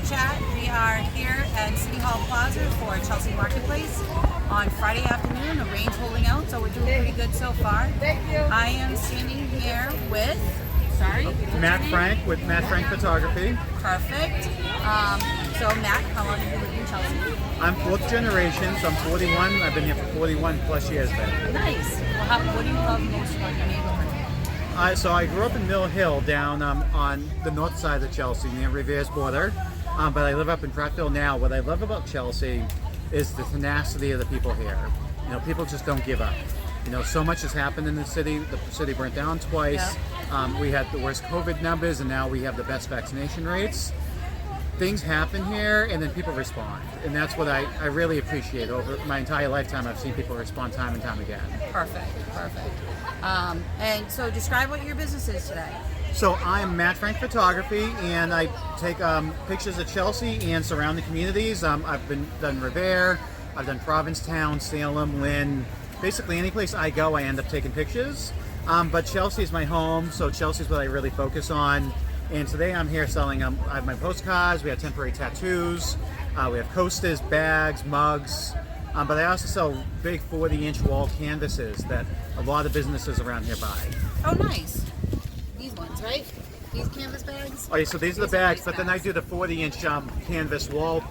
chat. We are here at City Hall Plaza for Chelsea Marketplace on Friday afternoon. The rain's holding out, so we're doing pretty good so far. Thank you. I am standing here with, Matt Frank with Matt Frank Photography. Perfect. So Matt, how long have you lived in Chelsea? I'm fourth generation, so I'm 41. I've been here for 41 plus years now. Nice. Well, what do you love most about your neighborhood? So I grew up in Mill Hill down on the north side of Chelsea near Revere's border, but I live up in Prattville now. What I love about Chelsea is the tenacity of the people here. You know, people just don't give up. You know, so much has happened in the city. The city burnt down twice. Yeah. We had the worst COVID numbers, and now we have the best vaccination rates. Things happen here, and then people respond, and that's what I really appreciate. Over my entire lifetime, I've seen people respond time and time again. Perfect. And so describe what your business is today. So I'm Matt Frank Photography, and I take pictures of Chelsea and surrounding communities. I've done Revere, I've done Provincetown, Salem, Lynn. Basically, any place I go, I end up taking pictures. But Chelsea is my home, so Chelsea is what I really focus on. And today I'm here selling, I have my postcards, we have temporary tattoos, we have coasters, bags, mugs, but I also sell big 40-inch wall canvases that a lot of businesses around here buy. Oh, nice. These ones, right? These canvas bags? Oh yeah, so these are the bags, but then I do the 40-inch canvas wall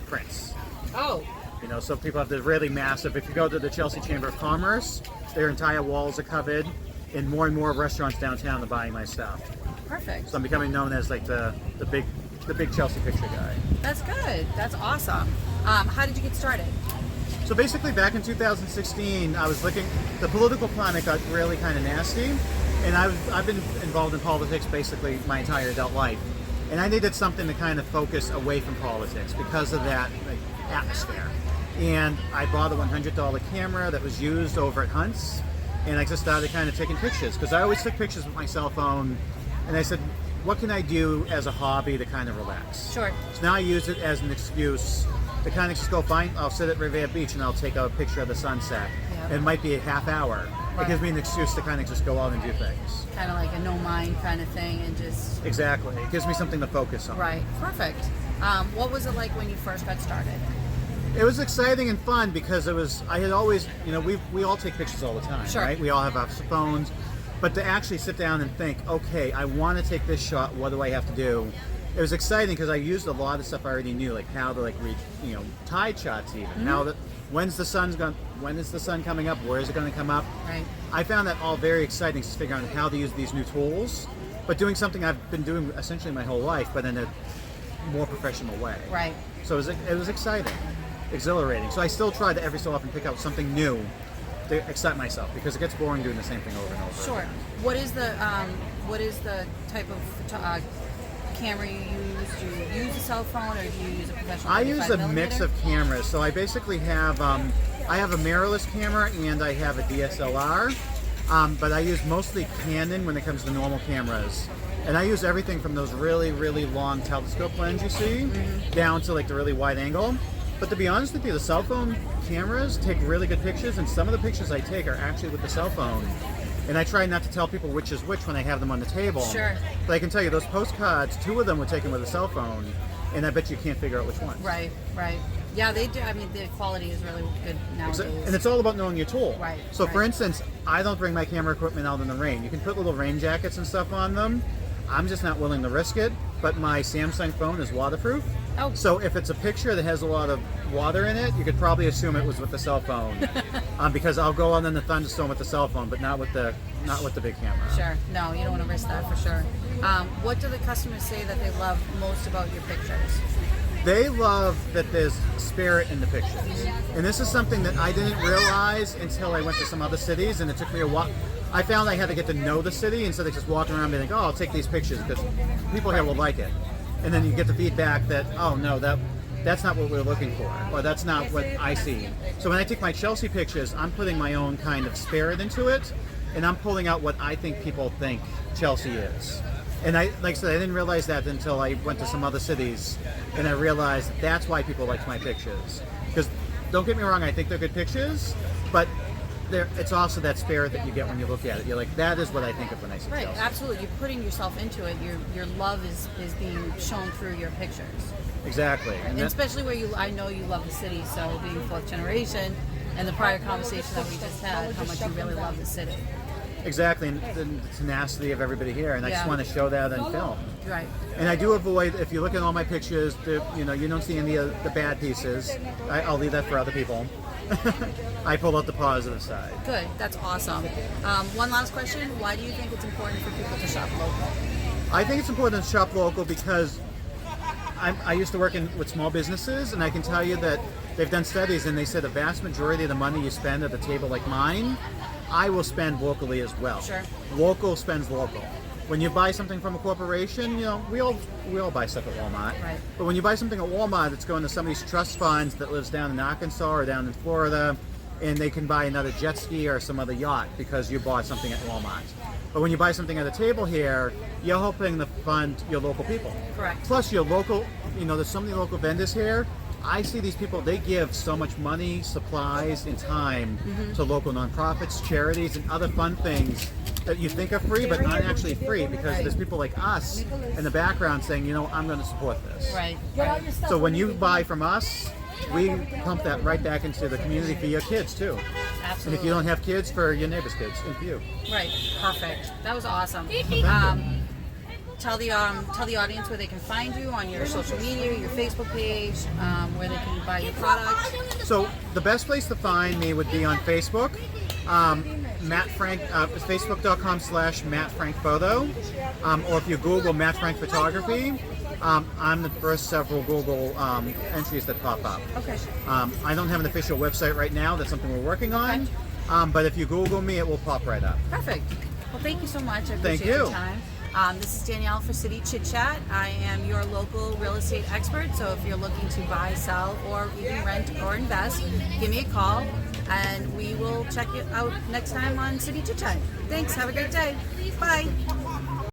prints. Oh. You know, so people have the really massive, if you go to the Chelsea Chamber of Commerce, their entire walls are covered, and more restaurants downtown are buying my stuff. Perfect. So I'm becoming known as like the big Chelsea picture guy. That's good. That's awesome. How did you get started? So basically back in 2016, I was looking, the political climate got really kind of nasty, and I've been involved in politics basically my entire adult life. And I needed something to kind of focus away from politics because of that atmosphere. And I bought a $100 camera that was used over at Hunt's, and I just started kind of taking pictures because I always took pictures with my cell phone. And I said, what can I do as a hobby to kind of relax? Sure. So now I use it as an excuse to kind of just go I'll sit at Revere Beach and I'll take a picture of the sunset. Yep. It might be a half hour. Right. It gives me an excuse to kind of just go out and do things. Kind of like a no mind kind of thing and just... Exactly. It gives me something to focus on. Right. Perfect. What was it like when you first got started? It was exciting and fun because I had always, you know, we all take pictures all the time, Sure. right? We all have our phones. But to actually sit down and think, okay, I want to take this shot, what do I have to do? It was exciting because I used a lot of stuff I already knew, like how to read, you know, tide shots even. Mm-hmm. When is the sun coming up? Where is it going to come up? Right. I found that all very exciting, just figuring out how to use these new tools, but doing something I've been doing essentially my whole life, but in a more professional way. Right. So it was exciting, exhilarating. So I still try to every so often pick out something new to excite myself because it gets boring doing the same thing over and over. Sure. Again. What is the type of camera you use? Do you use a cell phone or do you use a professional? I use a 35mm? mix of cameras. So I basically have I have a mirrorless camera and I have a DSLR, but I use mostly Canon when it comes to normal cameras. And I use everything from those really, really long telescope lens you see down to like the really wide angle. But to be honest with you, the cell phone cameras take really good pictures, and some of the pictures I take are actually with the cell phone. And I try not to tell people which is which when I have them on the table. Sure. But I can tell you, those postcards, 2 of them were taken with a cell phone, and I bet you can't figure out which one. Right. Yeah, they do. I mean, the quality is really good nowadays. And it's all about knowing your tool. Right. So for instance, I don't bring my camera equipment out in the rain. You can put little rain jackets and stuff on them. I'm just not willing to risk it, but my Samsung phone is waterproof. Oh. So if it's a picture that has a lot of water in it, you could probably assume it was with the cell phone. Because I'll go out in the thunderstorm with the cell phone, but not with the big camera. Sure. No, you don't want to risk that for sure. What do the customers say that they love most about your pictures? They love that there's spirit in the pictures. And this is something that I didn't realize until I went to some other cities, and it took me a while. I found I had to get to know the city instead of just walking around and being like, oh, I'll take these pictures because people here will like it. And then you get the feedback that, oh no, that's not what we're looking for, or that's not what I see. So when I take my Chelsea pictures, I'm putting my own kind of spirit into it, and I'm pulling out what I think people think Chelsea is. And like I said, I didn't realize that until I went to some other cities, and I realized that's why people liked my pictures. Because don't get me wrong, I think they're good pictures, but it's also that spirit that you get when you look at it. You're like, that is what I think of when I see Right, Chelsea. absolutely. You're putting yourself into it. Your love is being shown through your pictures. Exactly. And especially where I know you love the city, so being fourth generation, and the prior conversation that we just had, how much you really love the city. Exactly, and the tenacity of everybody here, and I just want to show that on film. Right. And I do avoid, if you look at all my pictures, you don't see any of the bad pieces. I'll leave that for other people. I pull out the positive side. Good, that's awesome. One last question, why do you think it's important for people to shop local? I think it's important to shop local because I used to work with small businesses, and I can tell you that they've done studies, and they said the vast majority of the money you spend at a table like mine, I will spend locally as well. Sure. Local spends local. When you buy something from a corporation, we all buy stuff at Walmart. Right. But when you buy something at Walmart, it's going to somebody's trust funds that lives down in Arkansas or down in Florida, and they can buy another jet ski or some other yacht because you bought something at Walmart. But when you buy something at a table here, you're helping to fund your local people. Correct. Plus your local, there's so many local vendors here. I see these people, they give so much money, supplies, and time to local nonprofits, charities, and other fun things that you think are free, but not actually free, because there's people like us in the background saying, I'm going to support this. Right. So when you buy from us, we pump that right back into the community for your kids, too. Absolutely. And if you don't have kids, for your neighbor's kids, and for you. Right. Perfect. That was awesome. Tell the audience where they can find you on your social media, your Facebook page, where they can buy your product. So the best place to find me would be on Facebook. Matt Frank, facebook.com/mattfrankphoto, or if you Google Matt Frank Photography, I'm the first several Google entries that pop up. Okay. I don't have an official website right now. That's something we're working on. But if you Google me, it will pop right up. Perfect. Well, thank you so much. I appreciate Thank you. your time. This is Danielle for City Chit Chat. I am your local real estate expert, so if you're looking to buy, sell, or even rent or invest, give me a call, and we will check you out next time on City Chit Chat. Thanks. Have a great day. Bye.